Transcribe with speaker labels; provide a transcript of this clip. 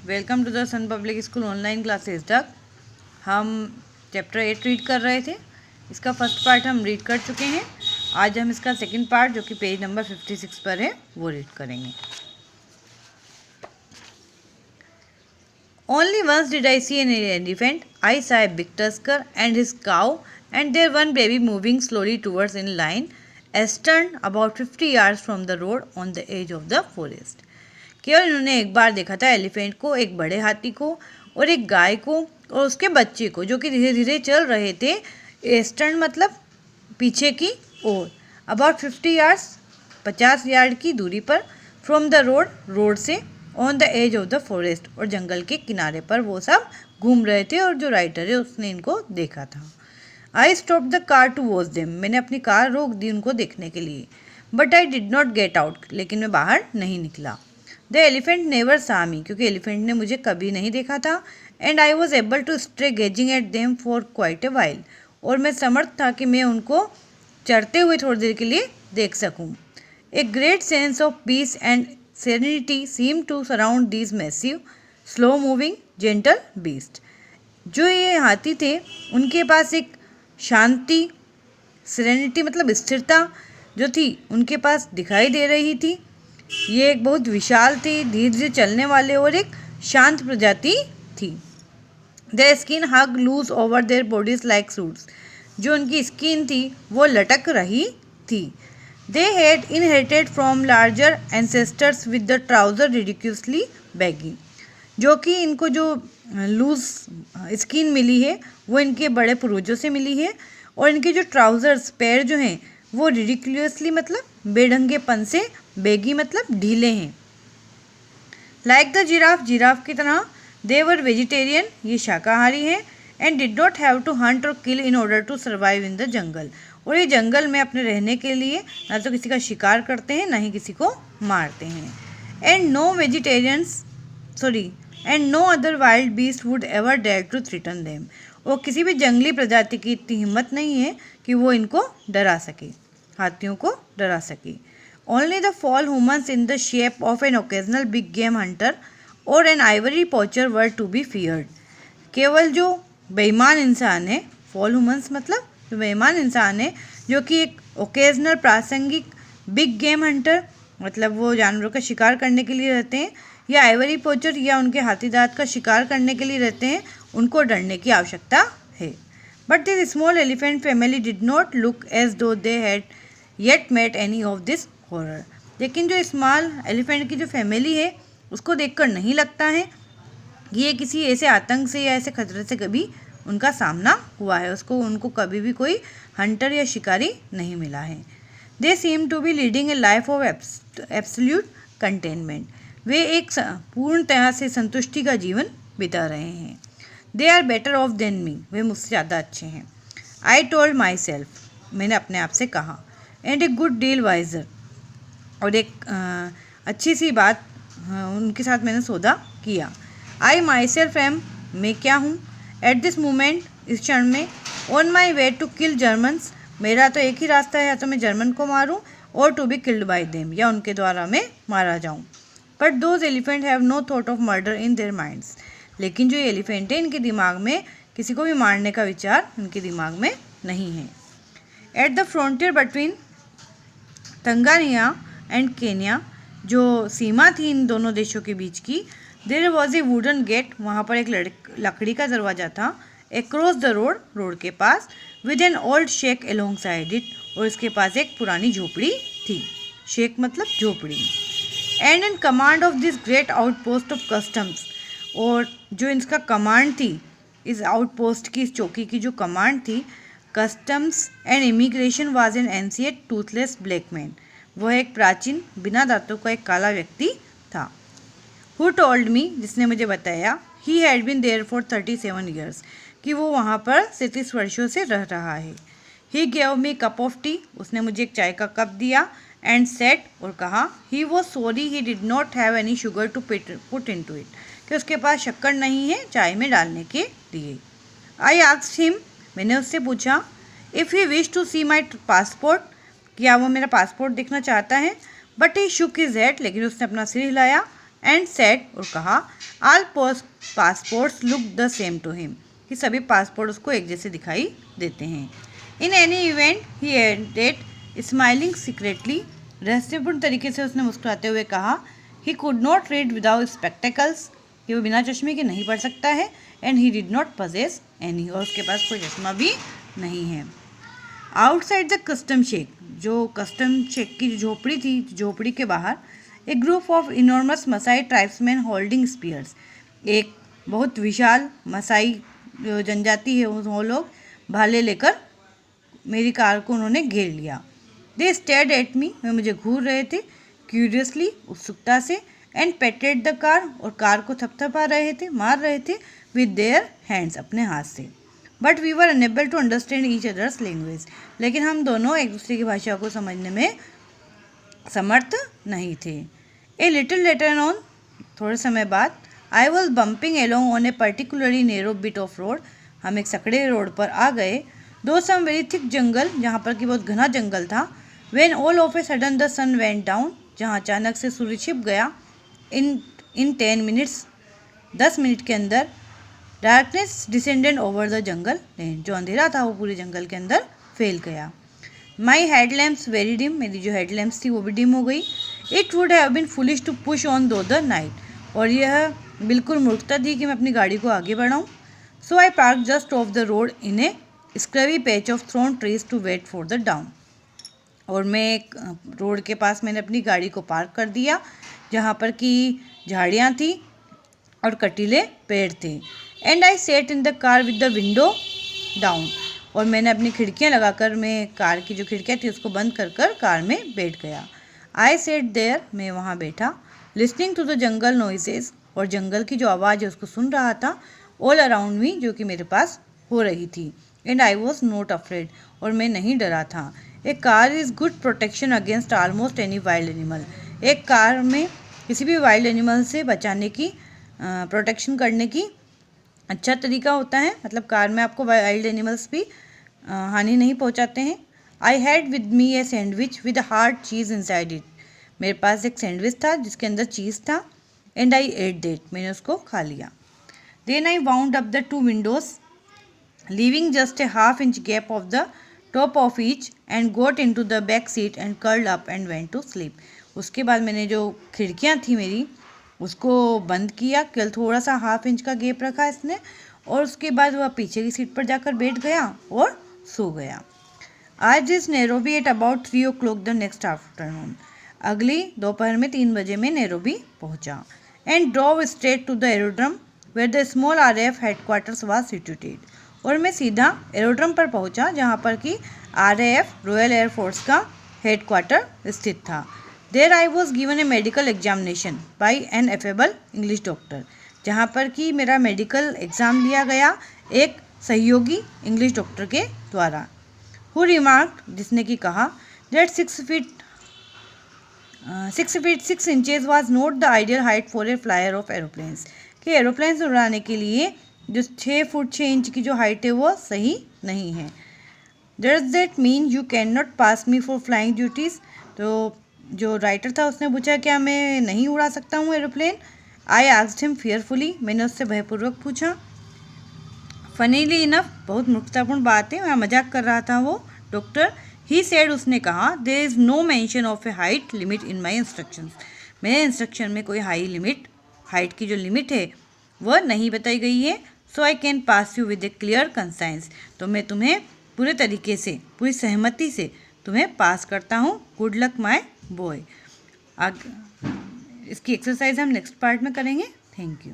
Speaker 1: Welcome to the Sun Public School online classes तक। हम chapter 8 read कर रहे थे। इसका फर्स्ट पार्ट हम रीड कर चुके हैं। आज हम इसका सेकंड पार्ट जो कि पेज नंबर 56 पर है वो रीड करेंगे। Only once did I see an elephant. I saw a big tusker and his cow and their one baby moving slowly towards in line, astern about 50 yards from the road on the edge of the forest. केवल इन्होंने एक बार देखा था elephant को, एक बड़े हाथी को और एक गाय को और उसके बच्चे को, जो कि धीरे धीरे चल रहे थे। एस्टर्न मतलब पीछे की ओर, अबाउट 50 यार्ड्स 50 यार्ड की दूरी पर, फ्रॉम द रोड से, on the edge of the forest और जंगल के किनारे पर वो सब घूम रहे थे। और जो राइटर है उसने इनको देखा था। I stop the car to watch them, मैंने अपनी कार रोक दी उनको देखने के लिए। But I did not get out, लेकिन मैं बाहर नहीं निकला। द एलिफेंट नेवर सा मी, क्योंकि एलिफेंट ने मुझे कभी नहीं देखा था। And I was able to stay gazing at them for quite a while, और मैं समर्थ था कि मैं उनको चढ़ते हुए थोड़ी देर के लिए देख सकूं। A great sense of peace and serenity seem to surround these massive slow moving gentle beast. जो ये हाथी थे उनके पास एक शांति, सेरेनिटी मतलब स्थिरता जो थी उनके पास दिखाई दे रही थी। ये एक बहुत विशाल थी, धीरे धीरे चलने वाले और एक शांत प्रजाति थी। Their skin hung loose over their bodies like suits, जो उनकी स्किन थी वो लटक रही थी। They had inherited from larger ancestors with the trousers ridiculously baggy, जो कि इनको जो लूज स्किन मिली है वो इनके बड़े पूर्वजों से मिली है। और इनके जो ट्राउज़र्स पैर जो हैं वो रिडिक्यूलसली मतलब बेढंगेपन से, बेगी मतलब ढीले हैं। लाइक द जिराफ की तरह। दे वर वेजिटेरियन, ये शाकाहारी हैं। And did not have to hunt और kill in order to survive in the jungle, और ये जंगल में अपने रहने के लिए ना तो किसी का शिकार करते हैं ना ही किसी को मारते हैं। And no other wild beast would ever dare to threaten them, और किसी भी जंगली प्रजाति की इतनी हिम्मत नहीं है कि वो इनको डरा सके, हाथियों को डरा सके। Only the fall humans in the shape of an occasional big game hunter or an ivory poacher were to be feared. केवल जो बेईमान इंसान है, फॉल ह्यूमंस मतलब जो बेईमान इंसान है, जो कि एक ओकेजनल प्रासंगिक बिग गेम हंटर मतलब वो जानवरों का शिकार करने के लिए रहते हैं, या आइवरी पोचर या उनके हाथी दांत का शिकार करने के लिए रहते हैं, उनको डरने की आवश्यकता है। But this small elephant family did not look as though they had yet met any of this horror. लेकिन जो स्मॉल एलिफेंट की जो फैमिली है उसको देखकर नहीं लगता है कि ये किसी ऐसे आतंक से या ऐसे खतरे से कभी उनका सामना हुआ है। उनको कभी भी कोई हंटर या शिकारी नहीं मिला है। They seem to be leading a life of absolute contentment, वे एक पूर्णतः से संतुष्टि का जीवन बिता रहे हैं। They are better off than me, वे मुझसे ज़्यादा अच्छे हैं। आई टोल्ड माई सेल्फ, मैंने अपने आप से कहा। And a good deal wiser, और एक अच्छी सी बात उनके साथ मैंने सौदा किया। आई माई सेल्फ एम, मैं क्या हूँ, एट दिस मोमेंट, इस क्षण में, on my way to kill Germans, मेरा तो एक ही रास्ता है, या तो मैं जर्मन को मारूँ और to be killed by them, या उनके द्वारा मैं मारा जाऊँ। But those elephant have no thought of murder in their minds, लेकिन जो एलिफेंट है इनके दिमाग में किसी को भी मारने का विचार इनके दिमाग में नहीं है। At the frontier between Tanzania and Kenya, जो सीमा थी इन दोनों देशों के बीच की, there was a wooden gate, वहाँ पर एक लकड़ी का दरवाज़ा था। अक्रॉस द रोड के पास, with an old shack alongside it, और इसके पास एक पुरानी झोपड़ी थी। शेक मतलब झोपड़ी। And in command of this great outpost of customs, और जो इसका कमांड थी, इस आउटपोस्ट की, इस चौकी की जो कमांड थी, customs and immigration was an ancient Toothless black man, वह एक प्राचीन बिना दांतों का एक काला व्यक्ति था। हु टोल्ड मी, जिसने मुझे बताया, he had been there for 37 years, कि वो वहाँ पर 37 वर्षों से रह रहा है। He gave me cup of T, उसने मुझे एक चाय का कप दिया। एंड सेट, और कहा, he was sorry he did not have any sugar to put into it, कि उसके पास शक्कर नहीं है चाय में डालने के लिए। आई आस्क्ड हिम, मैंने उससे पूछा, if he wish to see my passport, क्या वो मेरा पासपोर्ट देखना चाहता है। But he shook his head, लेकिन उसने अपना सिर हिलाया। एंड सेड और कहा all passports look the same to him, कि सभी पासपोर्ट उसको एक जैसे दिखाई देते हैं। In any event he added smiling secretly, रहस्यपूर्ण तरीके से उसने मुस्कुराते हुए कहा he could not read without spectacles, कि वो बिना चश्मे के नहीं पढ़ सकता है। And he did not possess any, और उसके पास कोई चश्मा भी नहीं है। आउटसाइड द कस्टम शेक, जो कस्टम शेक की झोपड़ी थी, झोपड़ी के बाहर एक group of enormous Masai tribesman holding spears, एक बहुत विशाल मसाई जनजाति है वो लोग भाले लेकर मेरी कार को उन्होंने घेर लिया। दे स्टेयर्ड एट मी, वे मुझे घूर रहे थे क्यूरियसली, उत्सुकता से, एंड पेटेड द कार, और कार को थपथपा रहे थे, मार रहे थे विद देयर हैंड्स, अपने हाथ से। But we were unable to understand each others language, लेकिन हम दोनों एक दूसरे की भाषा को समझने में समर्थ नहीं थे। ए लिटिल लेटर ऑन, थोड़े समय बाद, I was bumping along on A particularly narrow bit of road, हम एक सकड़े रोड पर आ गए, दो सम वेरी थिक जंगल, जहाँ पर कि बहुत घना जंगल था। When all of a sudden the sun went down, जहाँ अचानक से सूर्य छिप गया। इन 10 मिनट्स, 10 मिनट के अंदर, darkness descended over the jungle, जो अंधेरा था वो पूरे जंगल के अंदर फैल गया। My head lamps very dim, मेरी जो हेड लैम्प्स थी वो भी डिम हो गई। It would have been foolish to push on through the night, और यह बिल्कुल मूर्खता थी कि मैं अपनी गाड़ी को आगे बढ़ाऊँ। So I park just off the road in a scrubby patch of thorn trees to wait for the dawn, और मैं एक रोड के पास मैंने अपनी गाड़ी को पार्क कर दिया जहाँ पर कि झाड़ियाँ थी और कटीले पेड़ थे। And I set in the car with the window down, और मैंने अपनी खिड़कियाँ लगाकर, मैं कार की जो खिड़कियाँ थी उसको बंद कर कर कार में बैठ गया। आई सेट देयर, मैं वहाँ बैठा, listening to the jungle noises, और जंगल की जो आवाज़ है उसको सुन रहा था, ऑल अराउंड मी, जो कि मेरे पास हो रही थी। And I was not afraid, और मैं नहीं डरा था। A car is good protection against almost any wild animal, एक कार में किसी भी वाइल्ड एनिमल से बचाने की, प्रोटेक्शन करने की अच्छा तरीका होता है, मतलब कार में आपको वाइल्ड एनिमल्स भी हानि नहीं पहुंचाते हैं। I had with me a sandwich with hard cheese inside it, मेरे पास एक सैंडविच था जिसके अंदर चीज़ था। एंड आई एट दैट, मैंने उसको खा लिया। Then I wound up the 2 windows, leaving just a half-inch gap of the top of each, and got into the back seat and curled up and went to sleep. उसके बाद मैंने जो खिड़कियाँ थी मेरी उसको बंद किया, केवल थोड़ा सा ½ इंच का गैप रखा इसने, और उसके बाद वह पीछे की सीट पर जाकर बैठ गया और सो गया। आज इस Nairobi at about 3 o'clock the next afternoon, अगली दोपहर में 3 बजे में नैरोबी पहुँचा। And drove straight to the aerodrome where the small RAF headquarters was situated, और मैं सीधा एरोड्रम पर पहुंचा जहां पर कि RAF रॉयल एयरफोर्स का हेडक्वार्टर स्थित था। There I was given a medical examination by an affable English doctor, जहां पर कि मेरा मेडिकल एग्ज़ाम लिया गया एक सहयोगी इंग्लिश डॉक्टर के द्वारा। हु रिमार्क्ड, जिसने कि कहा, that 6 feet 6 inches was not the ideal height for a flyer of aeroplanes, कि एरोप्लेन्स उड़ाने के लिए जो 6 फुट 6 इंच की जो हाइट है वो सही नहीं है। Does that mean you can not pass me for flying duties, तो जो राइटर था उसने पूछा क्या मैं नहीं उड़ा सकता हूँ aeroplane. I asked him fearfully, मैंने उससे भयपूर्वक पूछा। फनीली इनफ, बहुत मूर्खतापूर्ण बात है, मैं मजाक कर रहा था वो डॉक्टर। ही सेड, उसने कहा, there is no mention of a height limit in my instructions, मेरे इंस्ट्रक्शन में कोई हाइट की जो लिमिट है वह नहीं बताई गई है। So I can pass you with a clear conscience, तो मैं तुम्हें पूरे तरीके से, पूरी सहमति से तुम्हें पास करता हूँ। Good luck my boy. इसकी एक्सरसाइज हम नेक्स्ट पार्ट में करेंगे। Thank you.